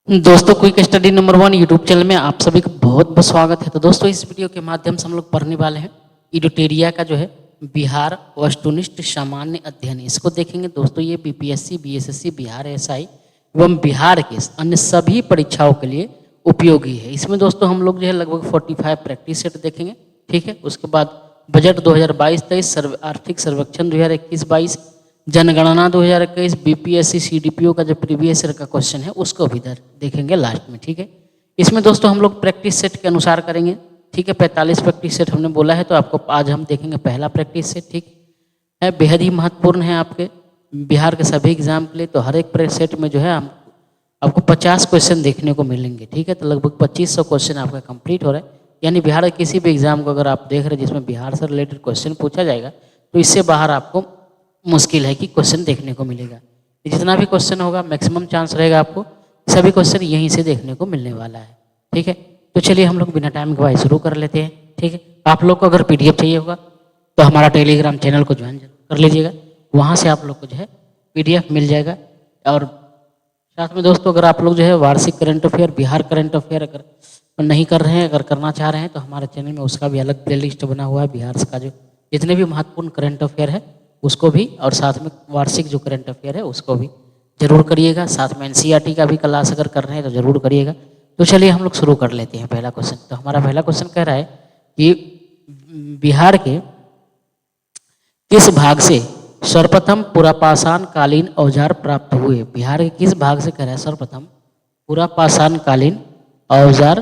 दोस्तों quick study number 1 YouTube channel में आप सभी का बहुत बहुत स्वागत है। तो दोस्तों इस वीडियो के माध्यम से हम लोग पढ़ने वाले हैं इडोटेरिया का जो है बिहार वस्तुनिष्ठ सामान्य अध्ययन। इसको देखेंगे दोस्तों। ये बीपीएससी, बीएसएससी, बिहार एसआई एवं बिहार के अन्य सभी परीक्षाओं के लिए उपयोगी है। इसमें दोस्तों हम लोग जो है लगभग 45 प्रैक्टिस सेट देखेंगे, ठीक है। उसके बाद बजट 2022-23, आर्थिक सर्वेक्षण 2021-22, जनगणना 2021, बीपीएससी सीडीपीओ का जो प्रीवियस ईयर का क्वेश्चन है उसको भी देखेंगे लास्ट में, ठीक है। इसमें दोस्तों हम लोग प्रैक्टिस सेट के अनुसार करेंगे, ठीक है। 45 प्रैक्टिस सेट हमने बोला है, तो आपको आज हम देखेंगे पहला प्रैक्टिस सेट, ठीक है। बेहद ही महत्वपूर्ण है आपके बिहार के सभी एग्जाम के लिए। तो हर एक सेट में जो है हम आपको 50 क्वेश्चन देखने को मिलेंगे, ठीक है। तो लगभग 2500 क्वेश्चन आपका कंप्लीट हो रहा है। यानी बिहार के किसी भी एग्जाम को अगर आप देख रहे हैं जिसमें बिहार से रिलेटेड क्वेश्चन पूछा जाएगा, तो इससे बाहर आपको मुश्किल है कि क्वेश्चन देखने को मिलेगा। जितना भी क्वेश्चन होगा मैक्सिमम चांस रहेगा आपको सभी क्वेश्चन यहीं से देखने को मिलने वाला है, ठीक है। तो चलिए हम लोग बिना टाइम गवाए शुरू कर लेते हैं, ठीक है। आप लोग को अगर पीडीएफ चाहिए होगा तो हमारा टेलीग्राम चैनल को ज्वाइन कर लीजिएगा। वहाँ से आप लोग को जो है पीडीएफ मिल जाएगा। और साथ में दोस्तों अगर आप लोग जो है वार्षिक current affair, Bihar current affair अगर नहीं कर रहे हैं, अगर करना चाह रहे हैं, तो हमारे चैनल में उसका भी अलग प्लेलिस्ट बना हुआ है। बिहार का जो जितने भी महत्वपूर्ण करंट अफेयर है उसको भी, और साथ में वार्षिक जो करंट अफेयर है उसको भी जरूर करिएगा। साथ में एनसीईआरटी का भी क्लास अगर कर रहे हैं तो जरूर करिएगा। तो चलिए हम लोग शुरू कर लेते हैं पहला क्वेश्चन। तो हमारा पहला क्वेश्चन कह रहा है कि बिहार के किस भाग से सर्वप्रथम पुरापाषाण कालीन औजार प्राप्त हुए। बिहार के किस भाग से कह रहा है सर्वप्रथम पुरापाषाण कालीन औजार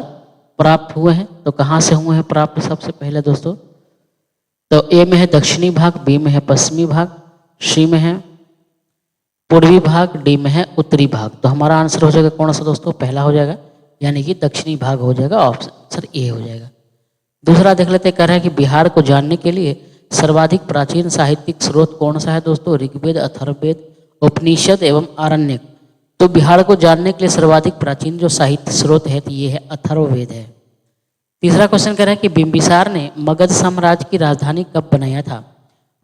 प्राप्त हुए हैं। तो कहाँ से हुए हैं प्राप्त सबसे पहले दोस्तों? तो ए में है दक्षिणी भाग, बी में है पश्चिमी भाग, सी में है पूर्वी भाग, डी में है उत्तरी भाग। तो हमारा आंसर हो जाएगा कौन सा दोस्तों? पहला हो जाएगा, यानी कि दक्षिणी भाग हो जाएगा। ऑप्शन ए हो जाएगा। दूसरा देख लेते, कह रहा है कि बिहार को जानने के लिए सर्वाधिक प्राचीन साहित्यिक स्रोत कौन सा है दोस्तों? ऋग्वेद, अथर्ववेद, उपनिषद एवं आरण्यक। तो बिहार को जानने के लिए सर्वाधिक प्राचीन जो साहित्य स्रोत है तो ये है अथर्ववेद है। तीसरा क्वेश्चन कह रहा है कि बिंबिसार ने मगध साम्राज्य की राजधानी कब बनाया था?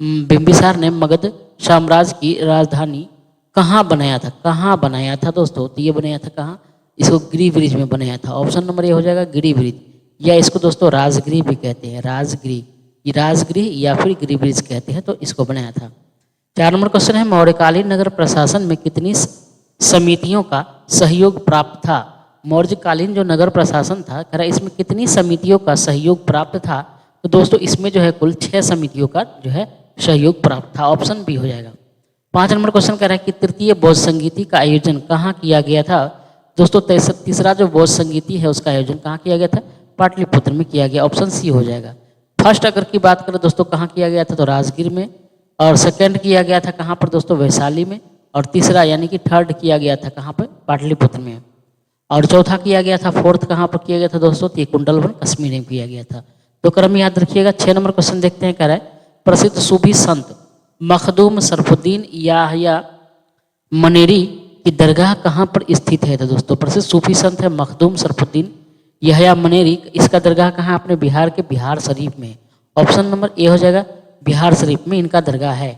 बिंबिसार ने मगध साम्राज्य की राजधानी कहाँ बनाया था? कहाँ बनाया था दोस्तों? तो ये बनाया था कहाँ? इसको गिरिब्रिज में बनाया था। ऑप्शन नंबर ए हो जाएगा गिरिब्रिज, या इसको दोस्तों राजगृह भी कहते हैं। राजगृह, ये राजगृह या फिर गिरिब्रिज कहते हैं। तो इसको बनाया था। 4 नंबर क्वेश्चन है मौर्यकालीन नगर प्रशासन में कितनी समितियों का सहयोग प्राप्त था? मौर्यकालीन जो नगर प्रशासन था, कह रहा है इसमें कितनी समितियों का सहयोग प्राप्त था? तो दोस्तों इसमें जो है कुल 6 समितियों का जो है सहयोग प्राप्त था। ऑप्शन बी हो जाएगा। 5 नंबर क्वेश्चन कह रहा है कि तृतीय बौद्ध संगीति का आयोजन कहाँ किया गया था? दोस्तों तीसरा जो बौद्ध संगीति है उसका आयोजन कहाँ किया गया था? पाटलिपुत्र में किया गया। ऑप्शन सी हो जाएगा। फर्स्ट अगर की बात करें दोस्तों कहाँ किया गया था? तो राजगीर में। और सेकेंड किया गया था कहाँ पर दोस्तों? वैशाली में। और तीसरा यानी कि थर्ड किया गया था कहाँ पर? पाटलिपुत्र में। और चौथा किया गया था, फोर्थ कहाँ पर किया गया था दोस्तों? तो ये कुंडलवन कश्मीर में किया गया था। तो क्रम याद रखिएगा। 6 नंबर क्वेश्चन देखते हैं, कह रहा है प्रसिद्ध सूफी संत मखदूम शरफुद्दीन याहया मनेरी की दरगाह कहाँ पर स्थित है? तो दोस्तों प्रसिद्ध सूफी संत है मखदूम शरफुद्दीन याहया मनेरी, इसका दरगाह कहाँ? अपने बिहार के बिहार शरीफ में। ऑप्शन नंबर ए हो जाएगा, बिहार शरीफ में इनका दरगाह है।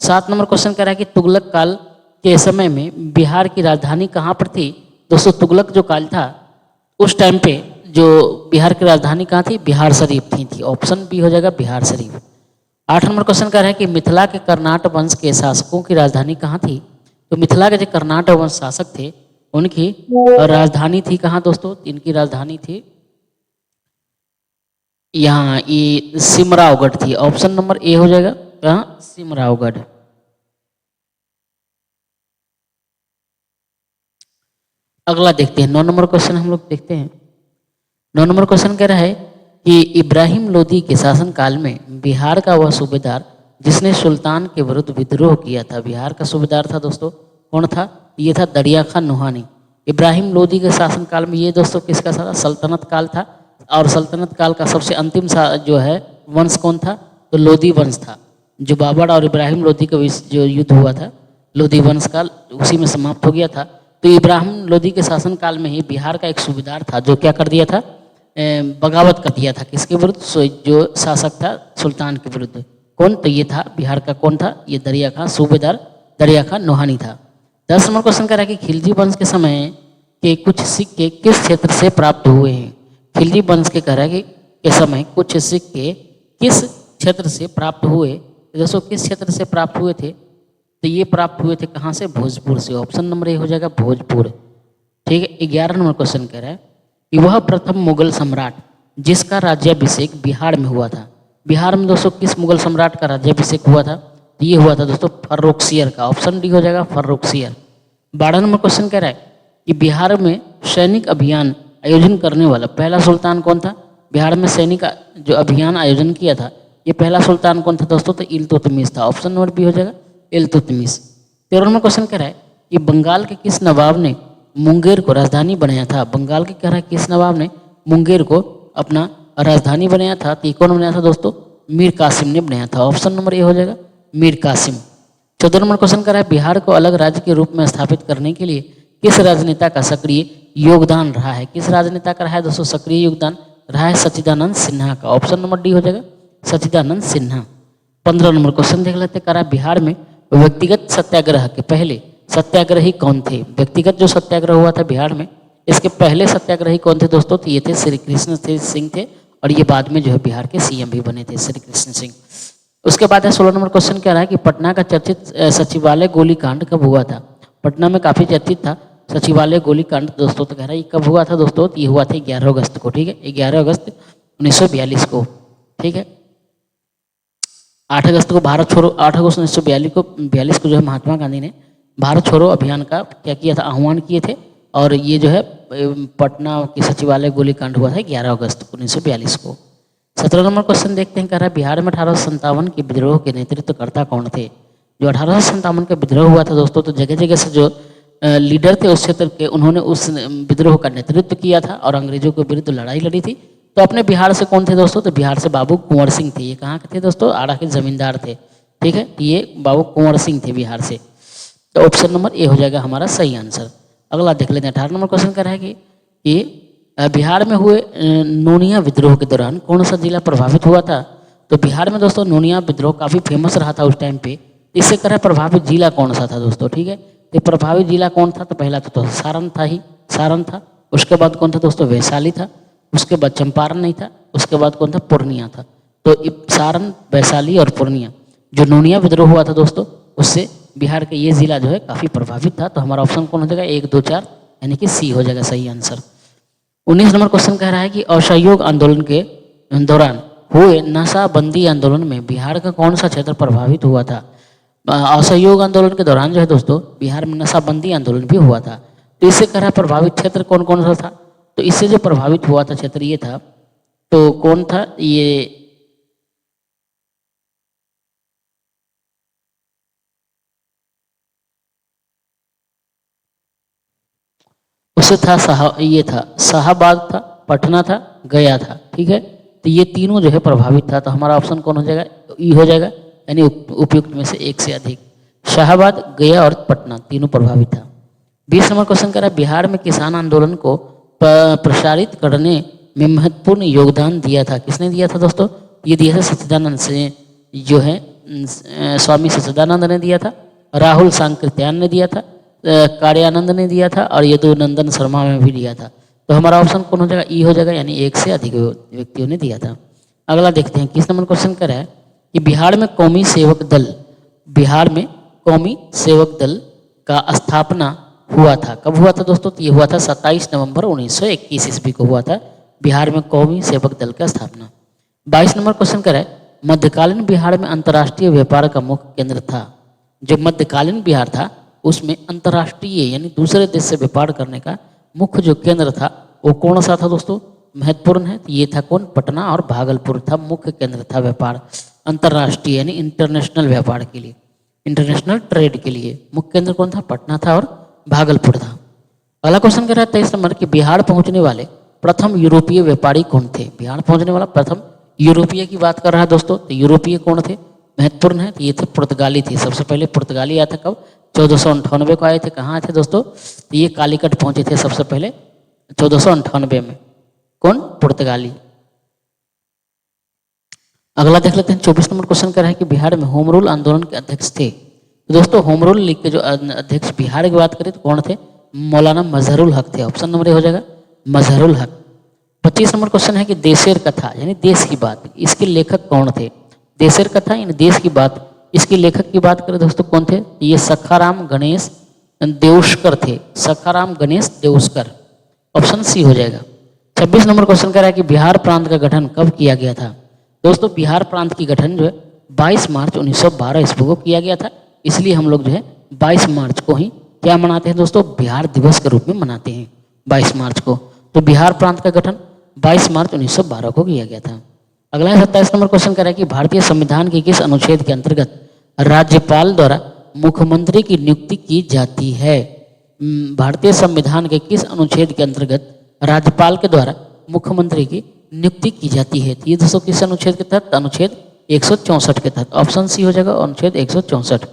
7 नंबर क्वेश्चन कह रहा है कि तुगलक काल के समय में बिहार की राजधानी कहाँ पर थी? दोस्तों तुगलक जो काल था उस टाइम पे जो बिहार की राजधानी कहाँ थी? बिहार शरीफ थी। ऑप्शन बी हो जाएगा बिहार शरीफ। 8 नंबर क्वेश्चन कह रहा है कि मिथिला के कर्नाट वंश के शासकों की राजधानी कहाँ थी? तो मिथिला के जो कर्नाट वंश शासक थे उनकी राजधानी थी कहाँ दोस्तों? इनकी राजधानी थी यहाँ, ये सिमरावगढ़ थी। ऑप्शन नंबर ए हो जाएगा कहाँ? सिमरावगढ़। अगला देखते हैं 9 नंबर क्वेश्चन हम लोग देखते हैं। 9 नंबर क्वेश्चन कह रहा है कि इब्राहिम लोदी के शासनकाल में बिहार का वह सूबेदार जिसने सुल्तान के विरुद्ध विद्रोह किया था। बिहार का सूबेदार था दोस्तों कौन था? ये था दरिया खान नुहानी। इब्राहिम लोदी के शासनकाल में ये दोस्तों किसका था? सल्तनत काल था। और सल्तनत काल का सबसे अंतिम जो है वंश कौन था? तो लोदी वंश था। जो बाबर और इब्राहिम लोदी का जो युद्ध हुआ था लोदी वंश का, उसी में समाप्त हो गया था। तो इब्राहिम लोदी के शासनकाल में ही बिहार का एक सूबेदार था जो क्या कर दिया था? बगावत कर दिया था। किसके विरुद्ध? जो शासक था सुल्तान के विरुद्ध। कौन? तो ये था बिहार का कौन था? ये दरिया खां, सूबेदार दरिया खान नुहानी था। 10 नंबर क्वेश्चन कह रहा है कि खिलजी वंश के समय के कुछ सिक्के किस क्षेत्र से प्राप्त हुए हैं। खिलजी वंश के कह रहा है कि के समय कुछ सिक्के किस क्षेत्र से प्राप्त हुए। तो दोस्तों किस क्षेत्र से प्राप्त हुए थे, तो ये प्राप्त हुए थे कहाँ से, भोजपुर से। ऑप्शन नंबर ए हो जाएगा भोजपुर। ठीक है, 11 नंबर क्वेश्चन कह रहा है कि वह प्रथम मुगल सम्राट जिसका राज्याभिषेक बिहार में हुआ था। बिहार में दोस्तों किस मुगल सम्राट का राज्याभिषेक हुआ था, तो ये हुआ था दोस्तों फर्रुखसियर का। ऑप्शन डी हो जाएगा फर्रुखसियर। 12 नंबर क्वेश्चन कह रहा है कि बिहार में सैनिक अभियान आयोजन करने वाला पहला सुल्तान कौन था। बिहार में सैनिक जो अभियान आयोजन किया था, ये पहला सुल्तान कौन था दोस्तों, तो इल्तुतमिश था। ऑप्शन नंबर बी हो जाएगा इल्तुतमिश। 13 नंबर क्वेश्चन कह रहा है कि बंगाल के किस नवाब ने मुंगेर को राजधानी बनाया था। बंगाल के कह रहा है किस नवाब ने मुंगेर को अपना राजधानी बनाया था, तो कौन बनाया था दोस्तों, मीर कासिम ने बनाया था। ऑप्शन नंबर ए हो जाएगा मीर कासिम। 14 नंबर क्वेश्चन कर रहा है बिहार को अलग राज्य के रूप में स्थापित करने के लिए किस राजनेता का सक्रिय योगदान रहा है। किस राजनेता का रहा है दोस्तों सक्रिय योगदान रहा है, सच्चिदानंद सिन्हा का। ऑप्शन नंबर डी हो जाएगा सच्चिदानंद सिन्हा। 15 नंबर क्वेश्चन देख लेते कह रहा है बिहार में व्यक्तिगत सत्याग्रह के पहले सत्याग्रही कौन थे। व्यक्तिगत जो सत्याग्रह हुआ था बिहार में, इसके पहले सत्याग्रही कौन थे दोस्तों, तो ये थे श्री कृष्ण सिंह थे, और ये बाद में जो है बिहार के सीएम भी बने थे श्री कृष्ण सिंह। उसके बाद है 16 नंबर क्वेश्चन कह रहा है कि पटना का चर्चित सचिवालय गोलीकांड कब हुआ था। पटना में काफी चर्चित था सचिवालय गोलीकांड दोस्तों, तो कह रहा है ये कब हुआ था दोस्तों, तो ये हुआ था 11 अगस्त को। ठीक है, 11 अगस्त 1942 को। ठीक है, 8 अगस्त को भारत छोड़ो, 8 अगस्त 1942 को जो है महात्मा गांधी ने भारत छोड़ो अभियान का क्या किया था, आह्वान किए थे, और ये जो है पटना के सचिवालय गोलीकांड हुआ था 11 अगस्त 1942 को। 17 नंबर क्वेश्चन देखते हैं, कह रहा है बिहार में 1857 के विद्रोह के नेतृत्वकर्ता कौन थे। जो 1857 का विद्रोह हुआ था दोस्तों, तो जगह जगह से जो लीडर थे उस क्षेत्र के, उन्होंने उस विद्रोह का नेतृत्व किया था और अंग्रेजों के विरुद्ध लड़ाई लड़ी थी। तो अपने बिहार से कौन थे दोस्तों, तो बिहार से बाबू कुंवर सिंह थे। ये कहाँ के थे दोस्तों, आड़ा के जमींदार थे। ठीक है, ये बाबू कुंवर सिंह थे बिहार से। तो ऑप्शन नंबर ए हो जाएगा हमारा सही आंसर। अगला देख लेते हैं 18 नंबर क्वेश्चन कर रहा है कि बिहार में हुए नोनिया विद्रोह के दौरान कौन सा जिला प्रभावित हुआ था। तो बिहार में दोस्तों नोनिया विद्रोह काफी फेमस रहा था उस टाइम पे। इससे कह रहा है प्रभावित जिला कौन सा था दोस्तों। ठीक है, तो प्रभावित जिला कौन था, तो पहला तो सारण था ही, सारण था। उसके बाद कौन था दोस्तों, वैशाली था। उसके बाद चंपारण नहीं था। उसके बाद कौन था, पूर्णिया था। तो सारण, वैशाली और पूर्णिया जो नोनिया विद्रोह हुआ था दोस्तों, उससे बिहार के ये जिला जो है काफी प्रभावित था। तो हमारा ऑप्शन कौन हो जाएगा, 1, 2, 4 यानी कि सी हो जाएगा सही आंसर। 19 नंबर क्वेश्चन कह रहा है कि असहयोग आंदोलन के दौरान हुए नशाबंदी आंदोलन में बिहार का कौन सा क्षेत्र प्रभावित हुआ था। असहयोग आंदोलन के दौरान जो है दोस्तों बिहार में नशाबंदी आंदोलन भी हुआ था। तो इससे कह रहा है प्रभावित क्षेत्र कौन कौन सा था। तो इससे जो प्रभावित हुआ था क्षेत्र ये था, तो कौन था, ये उससे था ये था शाहबाद था, पटना था, गया था। ठीक है, तो ये तीनों जो है प्रभावित था। तो हमारा ऑप्शन कौन हो जाएगा, ई हो जाएगा, यानी उपयुक्त में से एक से अधिक। शाहबाद, गया और पटना तीनों प्रभावित था। 20 नंबर क्वेश्चन कर रहा है बिहार में किसान आंदोलन को प्रसारित करने में महत्वपूर्ण योगदान दिया था। किसने दिया था दोस्तों, ये दिया था सच्चिदानंद से, जो है स्वामी सच्चिदानंद ने दिया था, राहुल सांकृत्यायन ने दिया था, कार्यानंद ने दिया था, और यदुनंदन शर्मा में भी दिया था। तो हमारा ऑप्शन कौन हो जाएगा, ई हो जाएगा, यानी एक से अधिक व्यक्तियों ने दिया था। अगला देखते हैं, किस नंबर क्वेश्चन कर रहा है कि बिहार में कौमी सेवक दल, बिहार में कौमी सेवक दल का स्थापना हुआ था। कब हुआ था दोस्तों, तो ये हुआ था 27 नवंबर 1921 ईस्वी को हुआ था बिहार में कौमी सेवक दल का स्थापना। 22 नंबर क्वेश्चन कर रहा है मध्यकालीन बिहार में अंतर्राष्ट्रीय व्यापार का मुख्य केंद्र था। जो मध्यकालीन बिहार था उसमें अंतर्राष्ट्रीय यानी दूसरे देश से व्यापार करने का मुख्य जो केंद्र था वो कौन सा था दोस्तों, महत्वपूर्ण है। तो ये था कौन, पटना और भागलपुर था, मुख्य केंद्र था व्यापार अंतर्राष्ट्रीय यानी इंटरनेशनल व्यापार के लिए, इंटरनेशनल ट्रेड के लिए मुख्य केंद्र कौन था, पटना था और भागलपुर था। अगला क्वेश्चन कह रहा है 23 नंबर कि बिहार पहुंचने वाले प्रथम यूरोपीय व्यापारी कौन थे। बिहार पहुंचने वाला प्रथम यूरोपीय की बात कर रहा है दोस्तों, तो यूरोपीय कौन थे, महत्वपूर्ण है। तो ये थे पुर्तगाली थे। सबसे पहले पुर्तगाली आया था कब, 1498 को आए थे। कहाँ आए थे दोस्तों, तो ये कालीकट पहुंचे थे सबसे पहले 1498 में। कौन, पुर्तगाली। अगला देख लेते हैं 24 नंबर क्वेश्चन कर रहा है कि बिहार में होम रूल आंदोलन के अध्यक्ष थे। तो दोस्तों होम रूल लीग के जो अध्यक्ष बिहार की बात करें तो कौन थे, मौलाना मजहरुल हक थे। ऑप्शन नंबर ए हो जाएगा मजहरुल हक। 25 नंबर क्वेश्चन है कि देशेर कथा यानी देश की बात, इसके लेखक कौन थे? देशेर कथा यानी देश की बात, इसके लेखक की बात करें दोस्तों कौन थे? ये सखाराम गणेश देउस्कर थे। सखाराम गणेश देउस्कर। ऑप्शन सी हो जाएगा। 26 नंबर क्वेश्चन कह रहा है कि बिहार प्रांत का गठन कब किया गया था? दोस्तों बिहार प्रांत की गठन जो है 22 मार्च 1912 ईस्वी को किया गया था। इसलिए हम लोग जो है 22 मार्च को ही क्या मनाते हैं दोस्तों? बिहार दिवस के रूप में मनाते हैं 22 मार्च को। तो बिहार प्रांत का गठन 22 मार्च 1912 को किया गया था। अगला है 27 नंबर क्वेश्चन कह रहा है कि भारतीय संविधान के किस अनुच्छेद के अंतर्गत राज्यपाल द्वारा मुख्यमंत्री की नियुक्ति की जाती है? भारतीय संविधान के किस अनुच्छेद के अंतर्गत राज्यपाल के द्वारा मुख्यमंत्री की नियुक्ति की जाती है? ये दोस्तों किस अनुच्छेद के तहत? अनुच्छेद 164 के तहत। ऑप्शन सी हो जाएगा अनुच्छेद 164।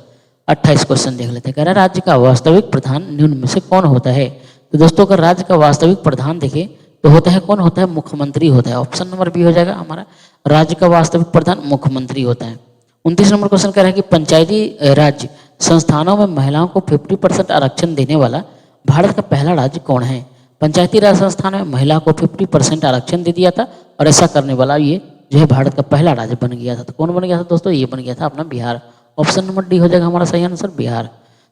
28 क्वेश्चन देख लेते हैं। कह रहा है राज्य का वास्तविक प्रधान निम्न में से कौन होता है? तो दोस्तों अगर राज्य का वास्तविक प्रधान देखें तो होता है कौन? होता है मुख्यमंत्री होता है। ऑप्शन नंबर बी हो जाएगा हमारा, राज्य का वास्तविक प्रधान मुख्यमंत्री होता है। 29 नंबर क्वेश्चन कह रहा है कि पंचायती राज्य संस्थानों में महिलाओं को 50% आरक्षण देने वाला भारत का पहला राज्य कौन है? पंचायती राज संस्थानों में महिला को 50% आरक्षण दे दिया था और ऐसा करने वाला ये जो है भारत का पहला राज्य बन गया था। तो कौन बन गया था दोस्तों? ये बन गया था अपना बिहार। ऑप्शन नंबर डी हो जाएगा हमारा सही आंसर, बिहार।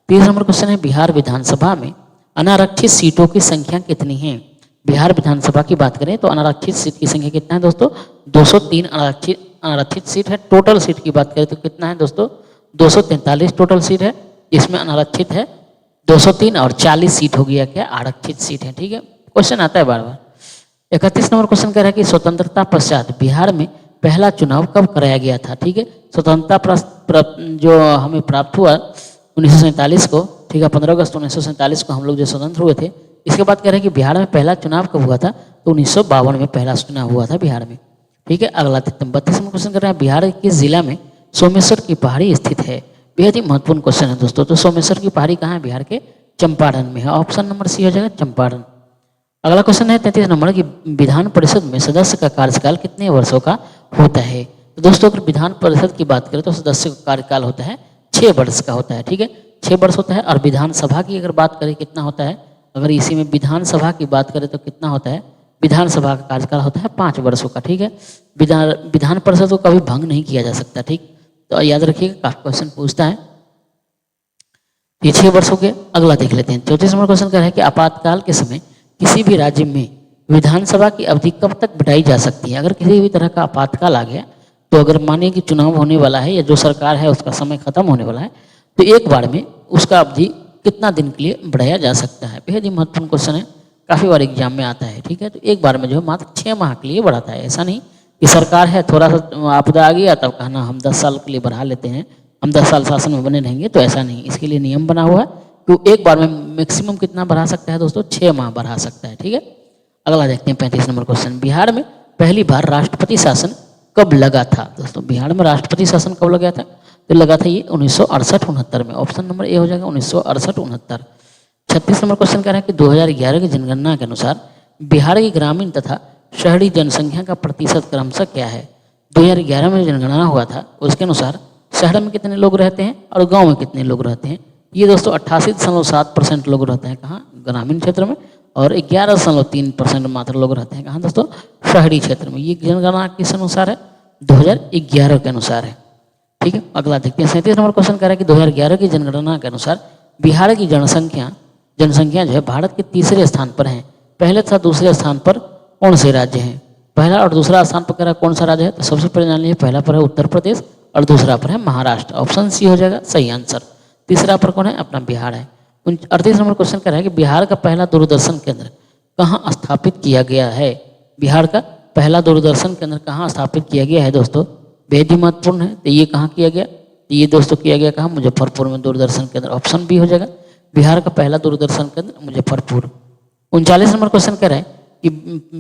30 नंबर क्वेश्चन है बिहार विधानसभा में अनारक्षित सीटों की संख्या कितनी है? बिहार विधानसभा की बात करें तो अनारक्षित सीट की संख्या कितना है दोस्तों? 203 अनारक्षित सीट है। टोटल सीट की बात करें तो कितना है दोस्तों? 243 टोटल सीट है। इसमें अनारक्षित है 203 और 40 सीट हो गया क्या? आरक्षित सीट है। ठीक है, क्वेश्चन आता है बार बार। 31 नंबर क्वेश्चन कह रहा है कि स्वतंत्रता पश्चात बिहार में पहला चुनाव कब कराया गया था? ठीक है, स्वतंत्रता जो हमें प्राप्त हुआ 1947 को, ठीक है, 15 अगस्त 1947 को हम लोग जो स्वतंत्र हुए थे। इसके बाद कह रहे हैं कि बिहार में पहला चुनाव कब हुआ था? तो 1952 में पहला चुनाव हुआ था बिहार में। ठीक है, अगला 32 नंबर क्वेश्चन कर रहे हैं बिहार के किस जिला में सोमेश्वर की पहाड़ी स्थित है? बेहद ही महत्वपूर्ण क्वेश्चन है दोस्तों। तो सोमेश्वर की पहाड़ी कहाँ है? बिहार के चंपारण में है। ऑप्शन नंबर सी हो जाएगा चंपारण। अगला क्वेश्चन है 33 नंबर की विधान परिषद में सदस्य का कार्यकाल कितने वर्षों का होता है? तो दोस्तों अगर विधान परिषद की बात करें तो सदस्य का कार्यकाल होता है 6 वर्ष का होता है। ठीक है, 6 वर्ष होता है। और विधानसभा की अगर बात करें कितना होता है, अगर इसी में विधानसभा की बात करें तो कितना होता है? विधानसभा का कार्यकाल होता है 5 वर्षों का। ठीक है, विधान परिषद को कभी भंग नहीं किया जा सकता। ठीक, तो याद रखिएगा, काफी क्वेश्चन पूछता है। ये 6 वर्ष हो गए। अगला देख लेते हैं। 34 नंबर क्वेश्चन कह रहा है कि आपातकाल के समय किसी भी राज्य में विधानसभा की अवधि कब तक बढ़ाई जा सकती है? अगर किसी भी तरह का आपातकाल आ गया तो अगर मानिए कि चुनाव होने वाला है या जो सरकार है उसका समय खत्म होने वाला है तो एक बार में उसका अवधि कितना दिन के लिए बढ़ाया जा सकता है? बेहद ही महत्वपूर्ण क्वेश्चन है, काफी बार एग्जाम में आता है। ठीक है, तो एक बार में जो है मात्र 6 माह के लिए बढ़ाता है। ऐसा नहीं कि सरकार है थोड़ा सा आपदा आ गया तब कहना हम 10 साल के लिए बढ़ा लेते हैं, हम 10 साल शासन में बने रहेंगे, तो ऐसा नहीं। इसके लिए नियम बना हुआ है तो एक बार में मैक्सिमम कितना बढ़ा सकता है दोस्तों? 6 माह बढ़ा सकता है। ठीक है, अगला देखते हैं 35 नंबर क्वेश्चन। बिहार में पहली बार राष्ट्रपति शासन कब लगा था? दोस्तों बिहार में राष्ट्रपति शासन कब लगा था? तो लगा था ये 1968-69 में। ऑप्शन नंबर ए हो जाएगा 1968-69। 36 नंबर क्वेश्चन कह रहा है कि 2011 की जनगणना के अनुसार बिहार की ग्रामीण तथा शहरी जनसंख्या का प्रतिशत क्रमशः क्या है? 2011 में जनगणना हुआ था उसके अनुसार शहर में कितने लोग रहते हैं और गांव में कितने लोग रहते हैं? ये दोस्तों 88.7% लोग रहते हैं कहाँ? ग्रामीण क्षेत्र में। और 11.3% मात्र लोग रहते हैं कहाँ दोस्तों? शहरी क्षेत्र में। ये जनगणना किस अनुसार है? 2011 के अनुसार है। ठीक है, अगला देखते हैं। 37 नंबर क्वेश्चन कह रहा है कि 2011 की जनगणना के अनुसार बिहार की जनसंख्या जो है भारत के तीसरे स्थान पर है। पहले तथा दूसरे स्थान पर कौन से राज्य हैं? पहला और दूसरा स्थान पर कह रहा है कौन सा राज्य है? तो सबसे पहले जान लीजिए, पहला पर है उत्तर प्रदेश और दूसरा पर है महाराष्ट्र। ऑप्शन सी हो जाएगा सही आंसर। तीसरा पर कौन है? अपना बिहार है। 38 नंबर क्वेश्चन कह रहा है कि बिहार का पहला दूरदर्शन केंद्र कहाँ स्थापित किया गया है? बिहार का पहला दूरदर्शन केंद्र कहाँ स्थापित किया गया है दोस्तों? बेहद ही महत्वपूर्ण है। तो ये कहाँ किया गया? तो ये दोस्तों किया गया कहाँ? मुजफ्फरपुर में दूरदर्शन केंद्र। ऑप्शन बी हो जाएगा, बिहार का पहला दूरदर्शन केंद्र मुजफ्फरपुर। 39 नंबर क्वेश्चन कह रहा है कि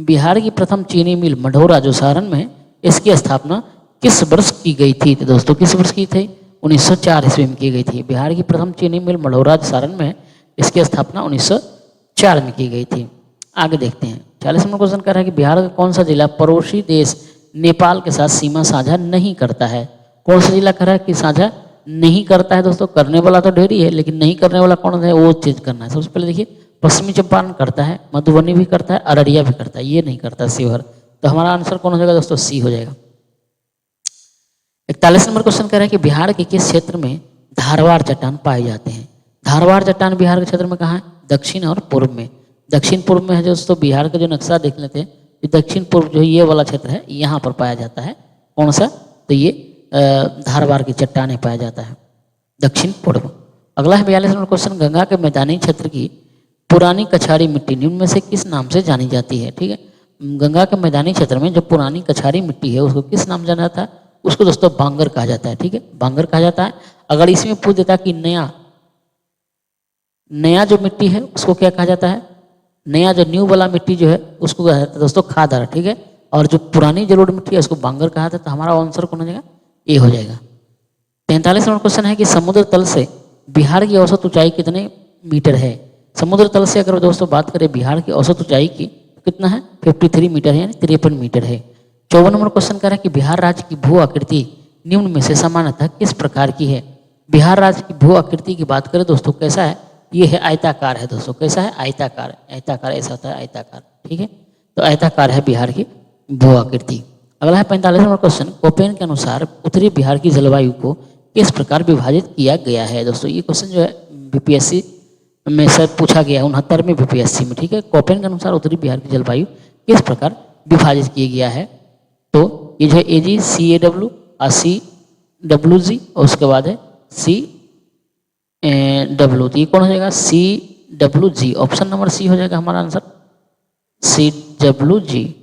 बिहार की प्रथम चीनी मिल मढ़ौरा जो सारण में है, इसकी स्थापना किस वर्ष की गई थी? तो दोस्तों किस वर्ष की थी? 1904 ईस्वी में की गई थी। बिहार की प्रथम चीनी मिल मढ़ौरा सारण में है, इसकी स्थापना 1904 में की गई थी। आगे देखते हैं। 40 नंबर क्वेश्चन कह रहा है कि बिहार का कौन सा जिला पड़ोसी देश नेपाल के साथ सीमा साझा नहीं करता है? कौन सा जिला कह रहा है कि साझा नहीं करता है? दोस्तों करने वाला तो ढेर ही है, लेकिन नहीं करने वाला कौन है? वो चीज करना है। सबसे पहले देखिए पश्चिमी चंपारण करता है, मधुबनी भी करता है, अररिया भी करता है, ये नहीं करता शिवहर। तो हमारा आंसर कौन हो जाएगा दोस्तों? सी हो जाएगा। 41 नंबर क्वेश्चन कह रहा है कि बिहार के किस क्षेत्र में धारवाड़ चट्टान पाए जाते हैं? धारवाड़ चट्टान बिहार के क्षेत्र में कहाँ है? दक्षिण और पूर्व में। दक्षिण पूर्व में है दोस्तों। बिहार का जो नक्शा देख लेते हैं, दक्षिण पूर्व जो ये वाला क्षेत्र है यहाँ पर पाया जाता है। कौन सा? तो ये धारवाड़ की चट्टानें पाया जाता है, दक्षिण पूर्व। अगला है 42 नंबर क्वेश्चन, गंगा के मैदानी क्षेत्र की पुरानी कछारी मिट्टी निम्न में से किस नाम से जानी जाती है? ठीक है, गंगा के मैदानी क्षेत्र में जो पुरानी कछारी मिट्टी है उसको किस नाम जाना जाता है? उसको दोस्तों बांगर कहा जाता है। ठीक है, बांगर कहा जाता है। अगर इसमें पूछ देता कि नया जो मिट्टी है उसको क्या कहा जाता है? नया जो न्यू वाला मिट्टी जो है उसको कहा जाता है दोस्तों खादर। ठीक है, और जो पुरानी जरूर मिट्टी है उसको बांगर कहा जाता है। तो हमारा आंसर कौन हो जाएगा? ए हो जाएगा। 43 नंबर क्वेश्चन है कि समुद्र तल से बिहार की औसत ऊंचाई कितने मीटर है? समुद्र तल से अगर दोस्तों बात करें बिहार की औसत ऊंचाई की तो कितना है? 53 मीटर है, यानी 53 मीटर है। 54 नंबर क्वेश्चन कह रहा है कि बिहार राज्य की भू आकृति निम्न में से सामान्यतः किस प्रकार की है? बिहार राज्य की भू आकृति की बात करें दोस्तों कैसा है? ये है आयताकार है दोस्तों। कैसा है? आयताकार। आयताकार ऐसा होता है, आयताकार। ठीक है, तो आयताकार है बिहार की भू आकृति। अगला है 45 नंबर क्वेश्चन, कोपेन के अनुसार उत्तरी बिहार की जलवायु को किस प्रकार विभाजित किया गया है? दोस्तों ये क्वेश्चन जो है बीपीएससी में सर पूछा गया है 69वें बीपीएससी में। ठीक है, कोपेन के अनुसार उत्तरी बिहार की जलवायु किस प्रकार विभाजित किया गया है? तो ये जो है AG CAW और CWG और उसके बाद है CW। तो ये कौन हो जाएगा? CWG। ऑप्शन नंबर सी हो जाएगा हमारा आंसर, CWG।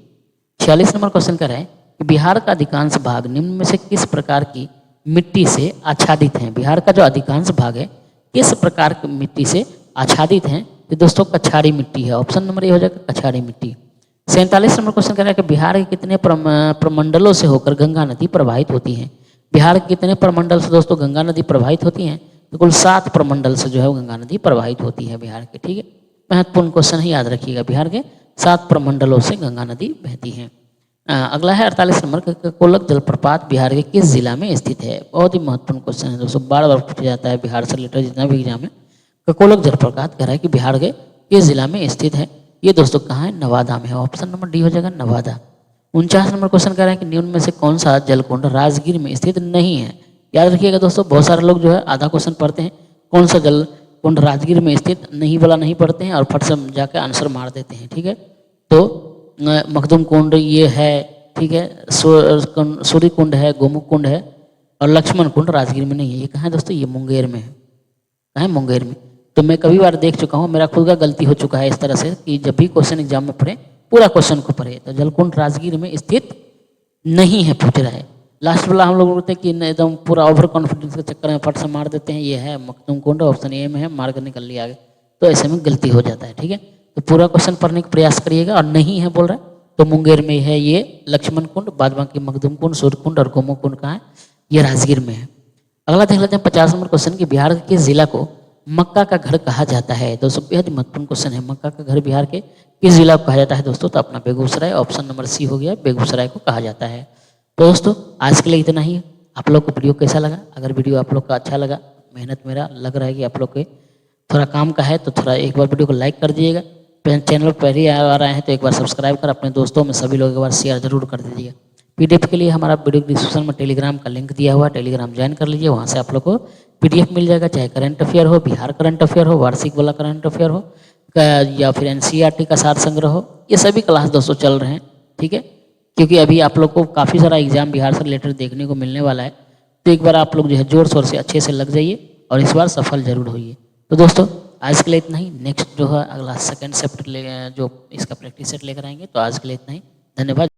46 नंबर क्वेश्चन कर रहे हैं कि बिहार का अधिकांश भाग निम्न में से किस प्रकार की मिट्टी से आच्छादित है? बिहार का जो अधिकांश भाग है किस प्रकार की मिट्टी से आच्छादित है? तो दोस्तों कछारी मिट्टी है। ऑप्शन नंबर ए हो जाएगा कछारी मिट्टी। 47 नंबर क्वेश्चन कह रहा है कि बिहार के कितने प्रमंडलों से होकर गंगा नदी प्रवाहित होती है? बिहार के कितने प्रमंडल से दोस्तों गंगा नदी प्रवाहित होती है? तो कुल 7 प्रमंडल से जो है वो गंगा नदी प्रवाहित होती है बिहार के। ठीक है, महत्वपूर्ण क्वेश्चन ही याद रखिएगा। बिहार के 7 प्रमंडलों से गंगा नदी बहती है। अगला है 48 नंबर, ककोलक जलप्रपात बिहार के किस जिला में स्थित है? बहुत ही महत्वपूर्ण क्वेश्चन है दोस्तों, बार बार पूछा जाता है बिहार से रिलेटेड जितना भी एग्जाम है। ककोलक जलप्रपात कह रहा है कि बिहार के किस जिला में स्थित है? ये दोस्तों कहाँ है? नवादा में है। ऑप्शन नंबर डी हो जाएगा नवादा। 49 नंबर क्वेश्चन कह रहा है कि निम्न में से कौन सा जलकुंड राजगीर में स्थित नहीं है? याद रखिएगा दोस्तों, बहुत सारे लोग जो है आधा क्वेश्चन पढ़ते हैं, कौन सा जलकुंड राजगीर में स्थित नहीं वाला नहीं पढ़ते हैं और फट से जाकर आंसर मार देते हैं। ठीक है, तो मखदूम कुंड ये है। ठीक है, सूर्य कुंड है, गोमुख कुंड है और लक्ष्मण कुंड राजगीर में नहीं है। ये कहाँ है दोस्तों? ये मुंगेर में है। कहाँ है? मुंगेर में। तो मैं कई बार देख चुका हूँ, मेरा खुद का गलती हो चुका है इस तरह से कि जब भी क्वेश्चन एग्जाम में पढ़े पूरा क्वेश्चन को पढ़े। तो जलकुंड राजगीर में स्थित नहीं है पूछ रहा है। लास्ट वाला हम लोग बोलते हैं कि एकदम पूरा ओवर कॉन्फिडेंस के चक्कर में फट से मार देते हैं, ये है मखदूम कुंड, ऑप्शन ए में है, मार कर निकल लिया आगे। तो ऐसे में गलती हो जाता है। ठीक है, तो पूरा क्वेश्चन पढ़ने का प्रयास करिएगा। और नहीं है बोल रहा है तो मुंगेर में है ये लक्ष्मण कुंड, बाद बाकी मखदूम कुंड, सूर्य कुंड और गोमुख कुंड कहाँ है? ये राजगीर में है। अगला देख लेते हैं 50 नंबर क्वेश्चन कि बिहार के जिला को मक्का का घर कहा जाता है? दोस्तों बेहद महत्वपूर्ण क्वेश्चन है। मक्का का घर बिहार के किस जिला को कहा जाता है दोस्तों? तो अपना बेगूसराय। ऑप्शन नंबर सी हो गया, बेगूसराय को कहा जाता है। तो दोस्तों आज के लिए इतना ही है। आप लोग को वीडियो कैसा लगा? अगर वीडियो आप लोग का अच्छा लगा, मेहनत मेरा लग रहा है कि आप लोग के थोड़ा काम का है, तो थोड़ा एक बार वीडियो को लाइक कर दीजिएगा। चैनल पर पहले आ रहे हैं तो एक बार सब्सक्राइब कर अपने दोस्तों में सभी लोगों के बाद शेयर जरूर कर दीजिएगा। PDF के लिए हमारा वीडियो डिस्क्रिप्शन में टेलीग्राम का लिंक दिया हुआ है, टेलीग्राम ज्वाइन कर लीजिए। वहाँ से आप लोग को PDF मिल जाएगा, चाहे करंट अफेयर हो, बिहार करंट अफेयर हो, वार्षिक वाला करंट अफेयर हो या फिर NCERT का सार संग्रह हो। ये सभी क्लास दोस्तों चल रहे हैं। ठीक है, क्योंकि अभी आप लोग को काफ़ी सारा एग्जाम बिहार से रिलेटेड देखने को मिलने वाला है। तो एक बार आप लोग जो है जोर शोर से अच्छे से लग जाइए और इस बार सफल जरूर होइए। तो दोस्तों आज के लिए इतना ही। नेक्स्ट जो है अगला सेकंड चैप्टर जो इसका प्रैक्टिस सेट लेकर आएंगे। तो आज के लिए इतना ही। धन्यवाद।